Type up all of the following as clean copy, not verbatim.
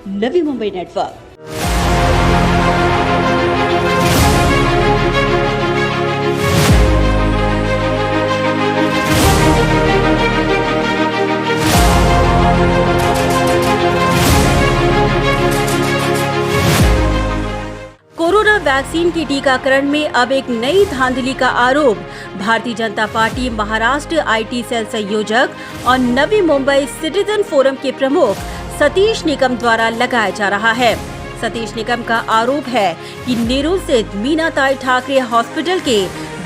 Navi Mumbai network. Corona vaccine के टीकाकरण में अब एक नई धांधली का आरोप Bharatiya Janata party Maharashtra IT cell संयोजक और नवी मुंबई सिटीजन फोरम के प्रमुख सतीश निकम द्वारा लगाया जा रहा है। सतीश निकम का आरोप है कि नेहरू स्थित मीनाताई ठाकरे हॉस्पिटल के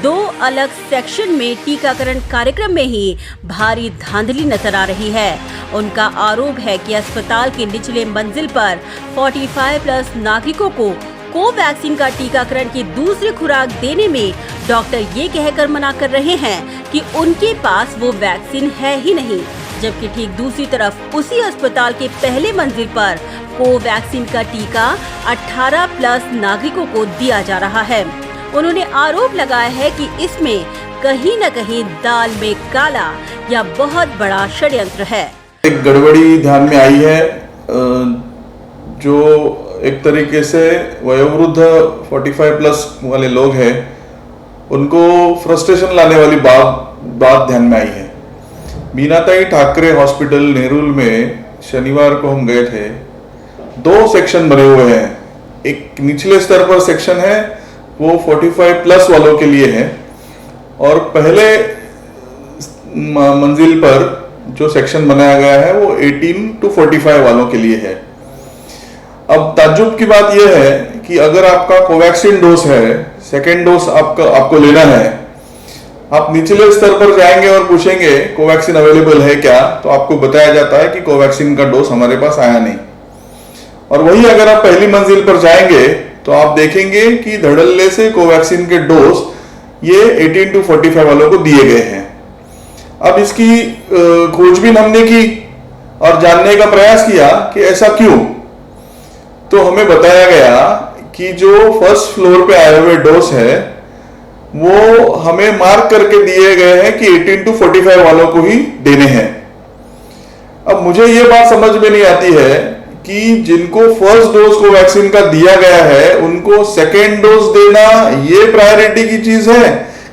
2 अलग सेक्शन में टीकाकरण कार्यक्रम में ही भारी धांधली नजर आ रही है। उनका आरोप है कि अस्पताल के निचले मंजिल पर 45+ नागरिकों को कोवैक्सीन का टीकाकरण की दूसरी खुराक देने में डॉक्टर ये कहकर मना कर रहे हैं कि उनके पास वो वैक्सीन है ही नहीं, जबकि ठीक दूसरी तरफ उसी अस्पताल के पहले मंजिल पर कोवैक्सीन का टीका 18+ नागरिकों को दिया जा रहा है। उन्होंने आरोप लगाया है कि इसमें कहीं न कहीं दाल में काला या बहुत बड़ा षड्यंत्र है। एक गड़बड़ी ध्यान में आई है, जो एक तरीके से वयोवृद्ध 45+ वाले लोग हैं, उनको फ्रस्ट्रेशन लाने वाली बात ध्यान में आई है। मीनाताई ठाकरे हॉस्पिटल नेहरू में शनिवार को हम गए थे। 2 सेक्शन बने हुए हैं। एक निचले स्तर पर सेक्शन है, वो 45+ वालों के लिए है, और पहले मंजिल पर जो सेक्शन बनाया गया है वो 18 to 45 वालों के लिए है। अब ताज्जुब की बात यह है कि अगर आपका कोवैक्सीन डोज है, सेकेंड डोज आपको लेना है, आप निचले स्तर पर जाएंगे और पूछेंगे कोवैक्सीन अवेलेबल है क्या, तो आपको बताया जाता है कि कोवैक्सीन का डोज हमारे पास आया नहीं। और वही अगर आप पहली मंजिल पर जाएंगे तो आप देखेंगे कि धड़ल्ले से कोवैक्सीन के डोज ये 18 to 45 वालों को दिए गए हैं। अब इसकी खोजबीन हमने की और जानने का प्रयास किया कि ऐसा क्यों। तो हमें बताया गया कि जो फर्स्ट फ्लोर पे आए हुए डोज है वो हमें मार्क करके दिए गए हैं कि 18 to 45 वालों को ही देने हैं। अब मुझे ये बात समझ में नहीं आती है कि जिनको फर्स्ट डोज को वैक्सीन का दिया गया है उनको सेकेंड डोज देना ये प्रायोरिटी की चीज है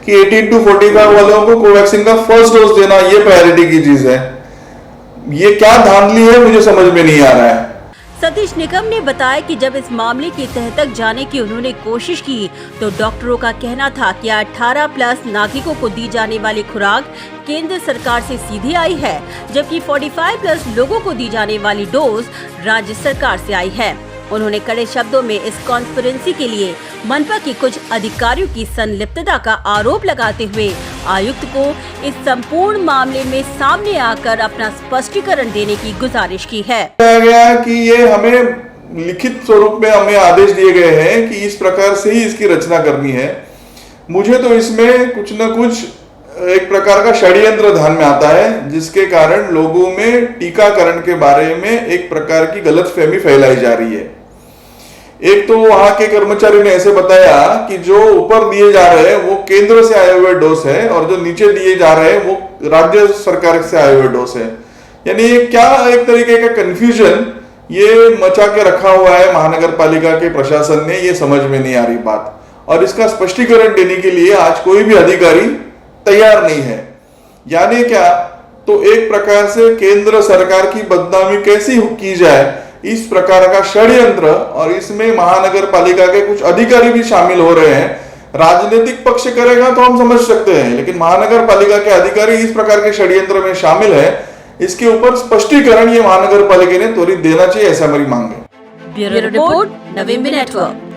कि 18 to 45 वालों को कोवैक्सीन का फर्स्ट डोज देना ये प्रायोरिटी की चीज है। ये क्या धांधली है, मुझे समझ में नहीं आ रहा है। सतीश निकम ने बताया कि जब इस मामले की तह तक जाने की उन्होंने कोशिश की तो डॉक्टरों का कहना था कि 18+ नागरिकों को दी जाने वाली खुराक केंद्र सरकार से सीधे आई है, जबकि 45+ लोगों को दी जाने वाली डोज राज्य सरकार से आई है। उन्होंने कड़े शब्दों में इस कॉन्स्पिरेसी के लिए मनपा के कुछ अधिकारियों की संलिप्तता का आरोप लगाते हुए आयुक्त को इस संपूर्ण मामले में सामने आकर अपना स्पष्टीकरण देने की गुजारिश की है। बताया गया कि ये हमें लिखित स्वरूप में हमें आदेश दिए गए हैं कि इस प्रकार से ही इसकी रचना करनी है। मुझे तो इसमें कुछ न कुछ एक प्रकार का षड्यंत्र ध्यान में आता है, जिसके कारण लोगों में टीकाकरण के बारे में एक प्रकार की गलतफहमी फैलाई जा रही है। एक तो वहां के कर्मचारी ने ऐसे बताया कि जो ऊपर दिए जा रहे हैं वो केंद्र से आए हुए डोज है और जो नीचे दिए जा रहे हैं वो राज्य सरकार से आए हुए डोज है। यानी ये क्या एक तरीके का कंफ्यूजन ये मचा के रखा हुआ है महानगर पालिका के प्रशासन ने, ये समझ में नहीं आ रही बात। और इसका स्पष्टीकरण देने के लिए आज कोई भी अधिकारी तैयार नहीं है। यानी क्या, तो एक प्रकार से केंद्र सरकार की बदनामी कैसी की जाए, इस प्रकार का षड्यंत्र, और इसमें महानगर पालिका के कुछ अधिकारी भी शामिल हो रहे हैं। राजनीतिक पक्ष करेगा तो हम समझ सकते हैं, लेकिन महानगर पालिका के अधिकारी इस प्रकार के षड्यंत्र में शामिल है, इसके ऊपर स्पष्टीकरण ये महानगर पालिका ने त्वरित देना चाहिए, ऐसा मेरी मांग है। Bureau report, Navi Mumbai network.